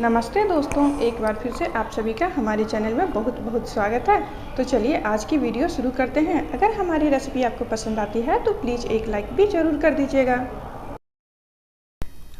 नमस्ते दोस्तों, एक बार फिर से आप सभी का हमारे चैनल में बहुत बहुत स्वागत है। तो चलिए आज की वीडियो शुरू करते हैं। अगर हमारी रेसिपी आपको पसंद आती है तो प्लीज़ एक लाइक भी ज़रूर कर दीजिएगा।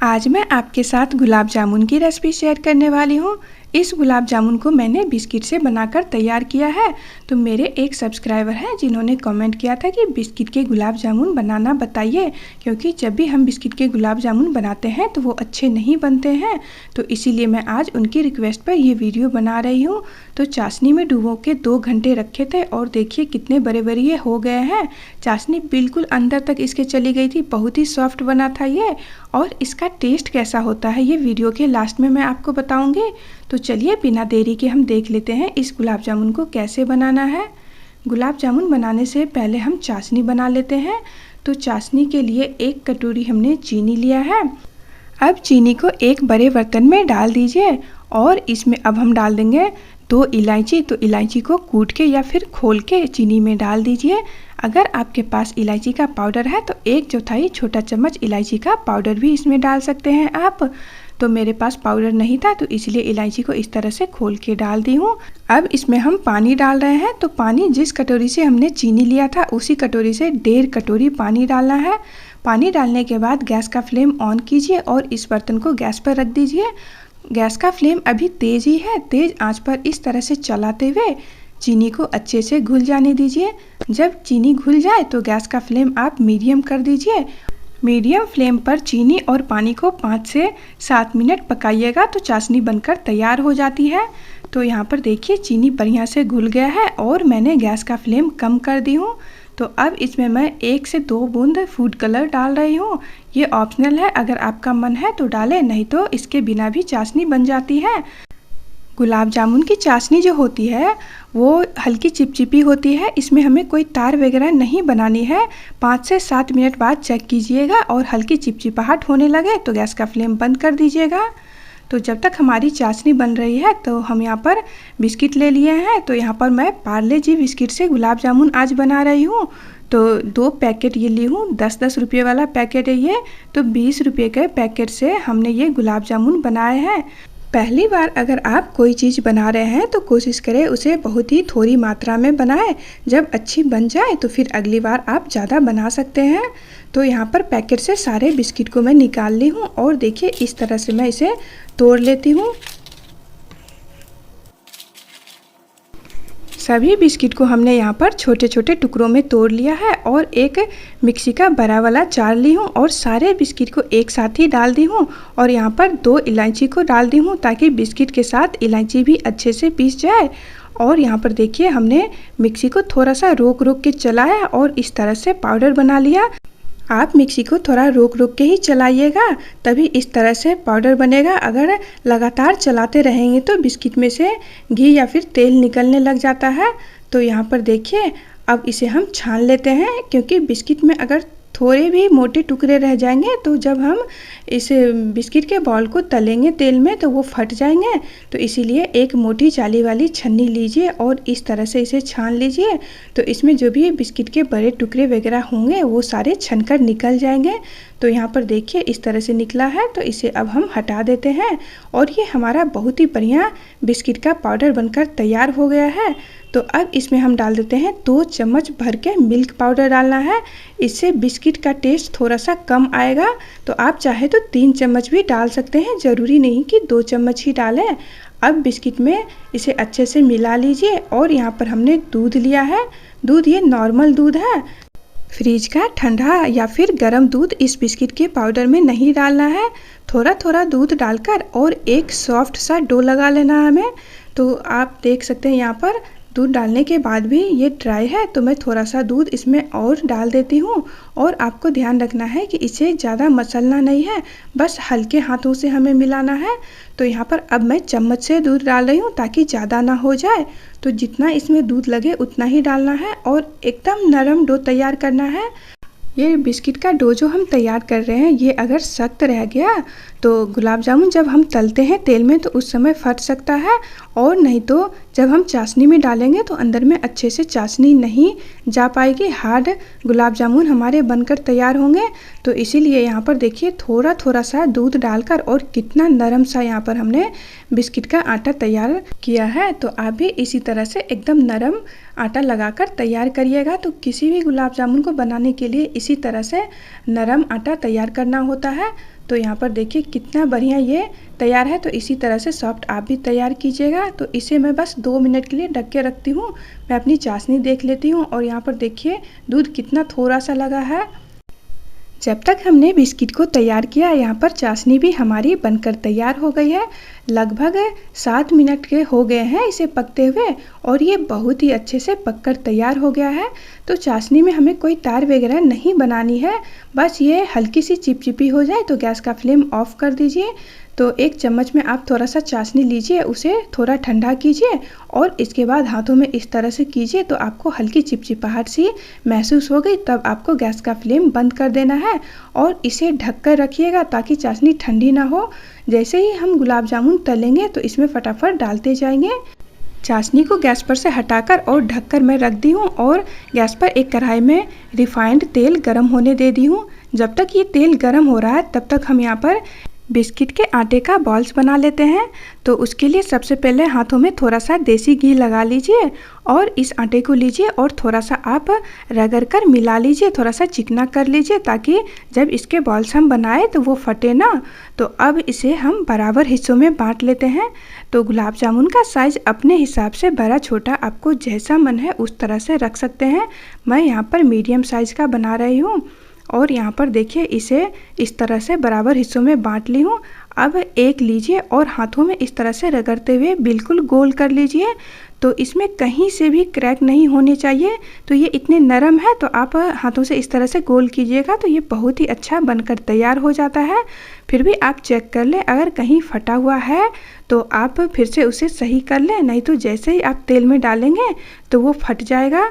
आज मैं आपके साथ गुलाब जामुन की रेसिपी शेयर करने वाली हूँ। इस गुलाब जामुन को मैंने बिस्किट से बनाकर तैयार किया है। तो मेरे एक सब्सक्राइबर हैं जिन्होंने कमेंट किया था कि बिस्किट के गुलाब जामुन बनाना बताइए, क्योंकि जब भी हम बिस्किट के गुलाब जामुन बनाते हैं तो वो अच्छे नहीं बनते हैं। तो इसीलिए मैं आज उनकी रिक्वेस्ट पर ये वीडियो बना रही हूँ। तो चाशनी में डुबो के 2 घंटे रखे थे और देखिए कितने बड़े बड़े ये हो गए हैं। चाशनी बिल्कुल अंदर तक इसके चली गई थी, बहुत ही सॉफ्ट बना था ये। और इसका टेस्ट कैसा होता है ये वीडियो के लास्ट में मैं आपको बताऊंगी। तो चलिए बिना देरी के हम देख लेते हैं इस गुलाब जामुन को कैसे बनाना है। गुलाब जामुन बनाने से पहले हम चाशनी बना लेते हैं। तो चाशनी के लिए 1 कटोरी हमने चीनी लिया है। अब चीनी को एक बड़े बर्तन में डाल दीजिए और इसमें अब हम डाल देंगे 2 इलायची। तो इलायची को कूट के या फिर खोल के चीनी में डाल दीजिए। अगर आपके पास इलायची का पाउडर है तो 1/4 छोटा चम्मच इलायची का पाउडर भी इसमें डाल सकते हैं आप। तो मेरे पास पाउडर नहीं था तो इसलिए इलायची को इस तरह से खोल के डाल दी हूँ। अब इसमें हम पानी डाल रहे हैं। तो पानी जिस कटोरी से हमने चीनी लिया था उसी कटोरी से 1.5 कटोरी पानी डालना है। पानी डालने के बाद गैस का फ्लेम ऑन कीजिए और इस बर्तन को गैस पर रख दीजिए। गैस का फ्लेम अभी तेज़ ही है। तेज़ आंच पर इस तरह से चलाते हुए चीनी को अच्छे से घुल जाने दीजिए। जब चीनी घुल जाए तो गैस का फ्लेम आप मीडियम कर दीजिए। मीडियम फ्लेम पर चीनी और पानी को 5 से 7 मिनट पकाइएगा तो चाशनी बनकर तैयार हो जाती है। तो यहाँ पर देखिए चीनी बढ़िया से घुल गया है और मैंने गैस का फ्लेम कम कर दी हूँ। तो अब इसमें मैं 1 से 2 बूंद फूड कलर डाल रही हूँ। ये ऑप्शनल है, अगर आपका मन है तो डालें, नहीं तो इसके बिना भी चाशनी बन जाती है। गुलाब जामुन की चाशनी जो होती है वो हल्की चिपचिपी होती है। इसमें हमें कोई तार वगैरह नहीं बनानी है। 5 से 7 मिनट बाद चेक कीजिएगा और हल्की चिपचिपाहट होने लगे तो गैस का फ्लेम बंद कर दीजिएगा। तो जब तक हमारी चाशनी बन रही है तो हम यहाँ पर बिस्किट ले लिए हैं। तो यहाँ पर मैं पार्ले जी बिस्किट से गुलाब जामुन आज बना रही हूँ। तो 2 पैकेट ये ली हूँ, 10-10 रुपये वाला पैकेट है ये। तो 20 रुपये के पैकेट से हमने ये गुलाब जामुन बनाए हैं। पहली बार अगर आप कोई चीज़ बना रहे हैं तो कोशिश करें उसे बहुत ही थोड़ी मात्रा में बनाएं। जब अच्छी बन जाए तो फिर अगली बार आप ज़्यादा बना सकते हैं। तो यहाँ पर पैकेट से सारे बिस्किट को मैं निकाल ली हूँ और देखिए इस तरह से मैं इसे तोड़ लेती हूँ। सभी बिस्किट को हमने यहाँ पर छोटे छोटे टुकड़ों में तोड़ लिया है और एक मिक्सी का बड़ा वाला जार ली हूँ और सारे बिस्किट को एक साथ ही डाल दी हूँ। और यहाँ पर 2 इलायची को डाल दी हूँ ताकि बिस्किट के साथ इलायची भी अच्छे से पीस जाए। और यहाँ पर देखिए हमने मिक्सी को थोड़ा सा रोक रोक के चलाया और इस तरह से पाउडर बना लिया। आप मिक्सी को थोड़ा रोक रोक के ही चलाइएगा, तभी इस तरह से पाउडर बनेगा। अगर लगातार चलाते रहेंगे तो बिस्किट में से घी या फिर तेल निकलने लग जाता है। तो यहाँ पर देखिए अब इसे हम छान लेते हैं, क्योंकि बिस्किट में अगर थोड़े भी मोटे टुकड़े रह जाएंगे तो जब हम इस बिस्किट के बॉल को तलेंगे तेल में तो वो फट जाएंगे। तो इसीलिए एक मोटी जाली वाली छन्नी लीजिए और इस तरह से इसे छान लीजिए। तो इसमें जो भी बिस्किट के बड़े टुकड़े वगैरह होंगे वो सारे छनकर निकल जाएंगे। तो यहाँ पर देखिए इस तरह से निकला है। तो इसे अब हम हटा देते हैं और ये हमारा बहुत ही बढ़िया बिस्किट का पाउडर बनकर तैयार हो गया है। तो अब इसमें हम डाल देते हैं 2 चम्मच भर के मिल्क पाउडर डालना है। इससे बिस्किट का टेस्ट थोड़ा सा कम आएगा। तो आप चाहे तो 3 चम्मच भी डाल सकते हैं, ज़रूरी नहीं कि 2 चम्मच ही डालें। अब बिस्किट में इसे अच्छे से मिला लीजिए और यहाँ पर हमने दूध लिया है। दूध ये नॉर्मल दूध है, फ्रिज का ठंडा या फिर गर्म दूध इस बिस्किट के पाउडर में नहीं डालना है। थोड़ा थोड़ा दूध डालकर और एक सॉफ्ट सा डो लगा लेना हमें। तो आप देख सकते हैं यहाँ पर दूध डालने के बाद भी ये ड्राई है, तो मैं थोड़ा सा दूध इसमें और डाल देती हूँ। और आपको ध्यान रखना है कि इसे ज़्यादा मसलना नहीं है, बस हल्के हाथों से हमें मिलाना है। तो यहाँ पर अब मैं चम्मच से दूध डाल रही हूँ ताकि ज़्यादा ना हो जाए। तो जितना इसमें दूध लगे उतना ही डालना है और एकदम नरम डो तैयार करना है। ये बिस्किट का डो जो हम तैयार कर रहे हैं ये अगर सख्त रह गया तो गुलाब जामुन जब हम तलते हैं तेल में तो उस समय फट सकता है, और नहीं तो जब हम चाशनी में डालेंगे तो अंदर में अच्छे से चाशनी नहीं जा पाएगी, हार्ड गुलाब जामुन हमारे बनकर तैयार होंगे। तो इसीलिए यहाँ पर देखिए थोड़ा थोड़ा सा दूध डालकर और कितना नरम सा यहाँ पर हमने बिस्किट का आटा तैयार किया है। तो आप भी इसी तरह से एकदम नरम आटा लगाकर तैयार करिएगा। तो किसी भी गुलाब जामुन को बनाने के लिए इसी तरह से नरम आटा तैयार करना होता है। तो यहाँ पर देखिए कितना बढ़िया ये तैयार है। तो इसी तरह से सॉफ्ट आप भी तैयार कीजिएगा। तो इसे मैं बस 2 मिनट के लिए ढक के रखती हूँ। मैं अपनी चाशनी देख लेती हूँ और यहाँ पर देखिए दूध कितना थोड़ा सा लगा है। जब तक हमने बिस्किट को तैयार किया, यहाँ पर चाशनी भी हमारी बनकर तैयार हो गई है। लगभग 7 मिनट के हो गए हैं इसे पकते हुए और ये बहुत ही अच्छे से पककर तैयार हो गया है। तो चाशनी में हमें कोई तार वगैरह नहीं बनानी है, बस ये हल्की सी चिपचिपी हो जाए तो गैस का फ्लेम ऑफ कर दीजिए। तो 1 चम्मच में आप थोड़ा सा चाशनी लीजिए, उसे थोड़ा ठंडा कीजिए और इसके बाद हाथों में इस तरह से कीजिए तो आपको हल्की चिपचिपाहट सी महसूस हो गई, तब आपको गैस का फ्लेम बंद कर देना है और इसे ढक कर रखिएगा ताकि चाशनी ठंडी ना हो। जैसे ही हम गुलाब जामुन तलेंगे तो इसमें फटाफट डालते जाएंगे। चाशनी को गैस पर से हटाकर और ढककर मैं रख दी हूँ और गैस पर एक कढ़ाई में रिफाइंड तेल गरम होने दे दी हूँ। जब तक ये तेल गरम हो रहा है तब तक हम यहाँ पर बिस्किट के आटे का बॉल्स बना लेते हैं। तो उसके लिए सबसे पहले हाथों में थोड़ा सा देसी घी लगा लीजिए और इस आटे को लीजिए और थोड़ा सा आप रगड़ कर मिला लीजिए, थोड़ा सा चिकना कर लीजिए ताकि जब इसके बॉल्स हम बनाए तो वो फटे ना। तो अब इसे हम बराबर हिस्सों में बांट लेते हैं। तो गुलाब जामुन का साइज़ अपने हिसाब से बड़ा छोटा आपको जैसा मन है उस तरह से रख सकते हैं। मैं यहाँ पर मीडियम साइज़ का बना रही हूँ और यहाँ पर देखिए इसे इस तरह से बराबर हिस्सों में बांट ली हूँ। अब एक लीजिए और हाथों में इस तरह से रगड़ते हुए बिल्कुल गोल कर लीजिए। तो इसमें कहीं से भी क्रैक नहीं होने चाहिए। तो ये इतने नरम है तो आप हाथों से इस तरह से गोल कीजिएगा तो ये बहुत ही अच्छा बनकर तैयार हो जाता है। फिर भी आप चेक कर लें, अगर कहीं फटा हुआ है तो आप फिर से उसे सही कर लें, नहीं तो जैसे ही आप तेल में डालेंगे तो वो फट जाएगा।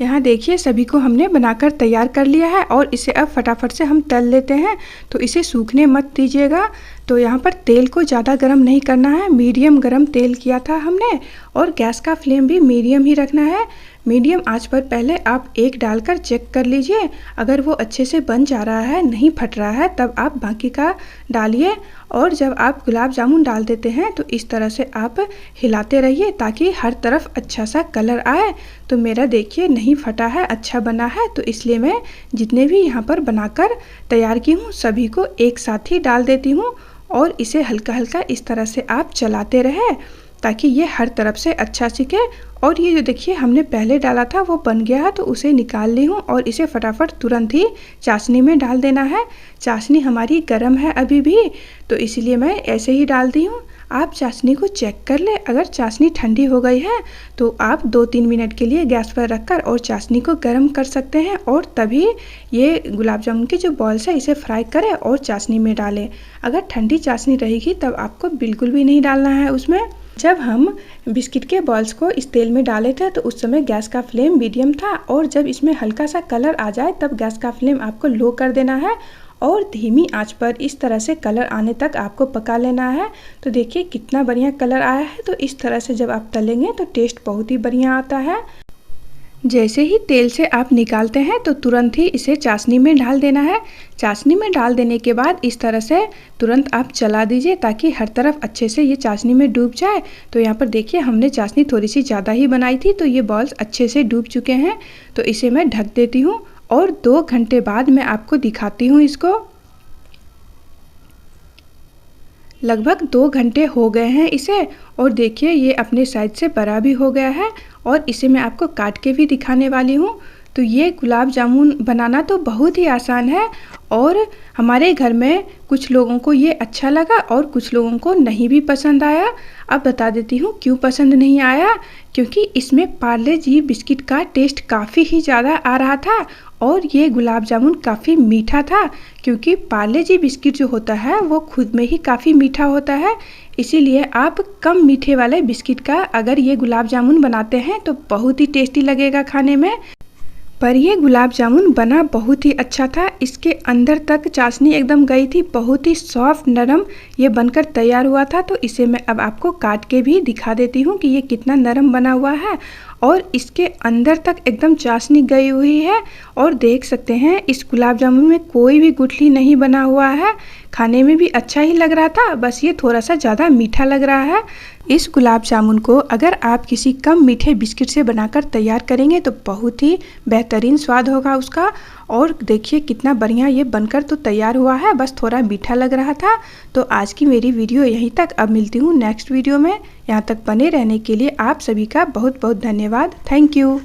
यहाँ देखिए सभी को हमने बनाकर तैयार कर लिया है और इसे अब फटाफट से हम तल लेते हैं। तो इसे सूखने मत दीजिएगा। तो यहाँ पर तेल को ज़्यादा गर्म नहीं करना है, मीडियम गर्म तेल किया था हमने और गैस का फ्लेम भी मीडियम ही रखना है। मीडियम आंच पर पहले आप एक डालकर चेक कर लीजिए, अगर वो अच्छे से बन जा रहा है, नहीं फट रहा है, तब आप बाकी का डालिए। और जब आप गुलाब जामुन डाल देते हैं तो इस तरह से आप हिलाते रहिए ताकि हर तरफ अच्छा सा कलर आए। तो मेरा देखिए नहीं फटा है, अच्छा बना है। तो इसलिए मैं जितने भी यहाँ पर बनाकर तैयार की हूँ सभी को एक साथ ही डाल देती हूँ और इसे हल्का हल्का इस तरह से आप चलाते रहें ताकि ये हर तरफ से अच्छा सीखे। और ये जो देखिए हमने पहले डाला था वो बन गया है तो उसे निकाल ली हूँ और इसे फटाफट तुरंत ही चाशनी में डाल देना है। चाशनी हमारी गर्म है अभी भी, तो इसलिए मैं ऐसे ही डाल दी हूँ। आप चाशनी को चेक कर ले, अगर चाशनी ठंडी हो गई है तो आप 2-3 मिनट के लिए गैस पर रखकर और चाशनी को गर्म कर सकते हैं और तभी ये गुलाब जामुन के जो बॉल्स है इसे फ्राई करें और चाशनी में डालें। अगर ठंडी चाशनी रहेगी तब आपको बिल्कुल भी नहीं डालना है उसमें। जब हम बिस्किट के बॉल्स को इस तेल में डाले थे तो उस समय गैस का फ्लेम मीडियम था और जब इसमें हल्का सा कलर आ जाए तब गैस का फ्लेम आपको लो कर देना है और धीमी आंच पर इस तरह से कलर आने तक आपको पका लेना है। तो देखिए कितना बढ़िया कलर आया है। तो इस तरह से जब आप तलेंगे तो टेस्ट बहुत ही बढ़िया आता है। जैसे ही तेल से आप निकालते हैं तो तुरंत ही इसे चाशनी में डाल देना है। चाशनी में डाल देने के बाद इस तरह से तुरंत आप चला दीजिए ताकि हर तरफ अच्छे से ये चाशनी में डूब जाए। तो यहाँ पर देखिए हमने चाशनी थोड़ी सी ज़्यादा ही बनाई थी तो ये बॉल्स अच्छे से डूब चुके हैं। तो इसे मैं ढक देती हूँ और 2 घंटे बाद मैं आपको दिखाती हूँ इसको। लगभग 2 घंटे हो गए हैं इसे और देखिए ये अपने साइज से बड़ा भी हो गया है और इसे मैं आपको काट के भी दिखाने वाली हूँ। तो ये गुलाब जामुन बनाना तो बहुत ही आसान है और हमारे घर में कुछ लोगों को ये अच्छा लगा और कुछ लोगों को नहीं भी पसंद आया। अब बता देती हूँ क्यों पसंद नहीं आया, क्योंकि इसमें पार्ले जी बिस्किट का टेस्ट काफ़ी ही ज़्यादा आ रहा था और ये गुलाब जामुन काफ़ी मीठा था, क्योंकि पार्ले जी बिस्किट जो होता है वो खुद में ही काफ़ी मीठा होता है। इसीलिए आप कम मीठे वाले बिस्किट का अगर ये गुलाब जामुन बनाते हैं तो बहुत ही टेस्टी लगेगा खाने में। पर ये गुलाब जामुन बना बहुत ही अच्छा था। इसके अंदर तक चाशनी एकदम गई थी, बहुत ही सॉफ्ट नरम ये बनकर तैयार हुआ था। तो इसे मैं अब आपको काट के भी दिखा देती हूँ कि ये कितना नरम बना हुआ है और इसके अंदर तक एकदम चाशनी गई हुई है। और देख सकते हैं इस गुलाब जामुन में कोई भी गुठली नहीं बना हुआ है। खाने में भी अच्छा ही लग रहा था, बस ये थोड़ा सा ज़्यादा मीठा लग रहा है। इस गुलाब जामुन को अगर आप किसी कम मीठे बिस्किट से बनाकर तैयार करेंगे तो बहुत ही बेहतरीन स्वाद होगा उसका। और देखिए कितना बढ़िया ये बनकर तो तैयार हुआ है, बस थोड़ा मीठा लग रहा था। तो आज की मेरी वीडियो यहीं तक, अब मिलती हूँ नेक्स्ट वीडियो में। यहाँ तक बने रहने के लिए आप सभी का बहुत बहुत धन्यवाद। Thank you.